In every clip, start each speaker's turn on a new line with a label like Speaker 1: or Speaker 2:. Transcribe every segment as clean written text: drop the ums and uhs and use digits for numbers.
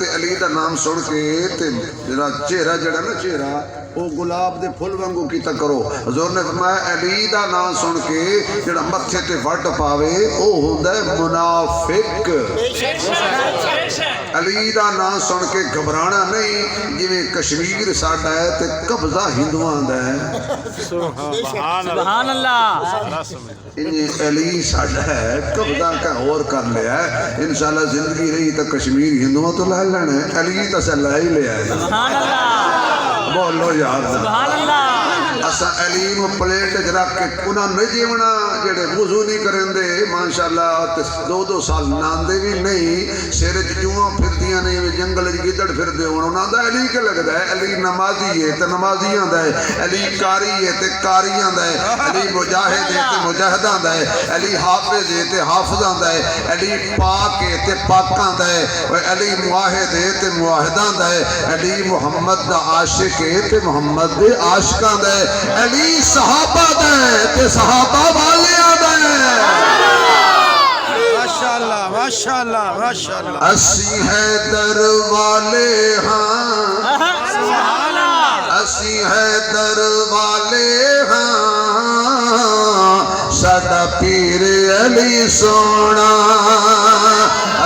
Speaker 1: حضرت علی دا نام سن کے تے چہرہ جڑا نا چہرہ وہ گلاب دے پھل وانگو کیتا کرو. حضور نے فرمایا علی دا نام سن کے جڑا متھے تے وٹ پاوے او ہوندا ہے منافق. علی دا نام سن کے گھبرانا نہیں. جویں کشمیر ساڈا ہے تے قبضہ ہندوؤں دا ہے.
Speaker 2: سبحان اللہ.
Speaker 1: انہیں علی ساڈا ہے قبضہ کا اور کر لیا ہے. انشاءاللہ زندگی رہی تو کشمیر ہندوؤں تو لے لینا ہے. علی تو سے لے ہی لیا ہے.
Speaker 2: سبحان اللہ.
Speaker 1: بولو یار
Speaker 2: سبحان اللہ.
Speaker 1: اسا علی نو پلیٹ وچ رکھ کے انہاں نہیں جیونا جڑے وضو نہیں کرندے ماشاءاللہ 2 سال ناندے بھی نہیں. سر وچ جواں پھردیاں نہیں جنگل وچ گدڑ پھردے ہون. انہاں دا علی کہ لگدا ہے علی نمازی ہے تے نمازیاں دا ہے. علی قاری ہے تے قاریاں دا ہے. علی مجاہد ہے تے مجاہداں دا ہے. علی حافظ ہے تے حافظاں دا ہے. علی پاک ہے تے پاکاں دا ہے. علی موحد ہے تے موحداں دا ہے. علی محمد دا عاشق ہے تے محمد دے عاشقاں دا ہے. علی صحابہ دا ہے تے صحابہ والیاں دا ہے.
Speaker 3: ماشاءاللہ ماشاءاللہ ماشاءاللہ.
Speaker 1: اسی حیدر والے ہاں اسی حیدر والے ہاں ساڈا پیر علی سونا.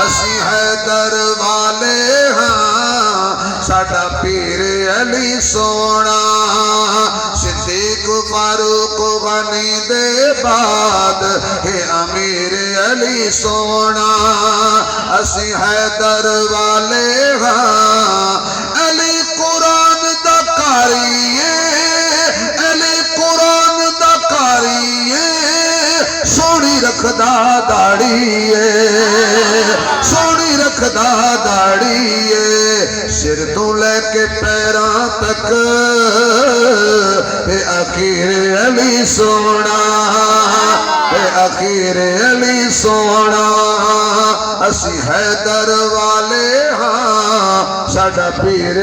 Speaker 1: اسی حیدر والے ہاں ساڈا پیر علی سونا. صدیق فاروق غنی دے بعد ہے امیر علی سونا. اسی حیدر والے ہاں علی قرآن دا قاری ہے. علی قرآن دا قاری ہے. سونی رکھدا داڑھی ہے. سونی رکھدا داڑھی ہے. سر تو لے کے پیراں تک اے اخیر علی سونا. اے اخیر علی سونا. اسی حیدر والے ہاں ساڈا پیر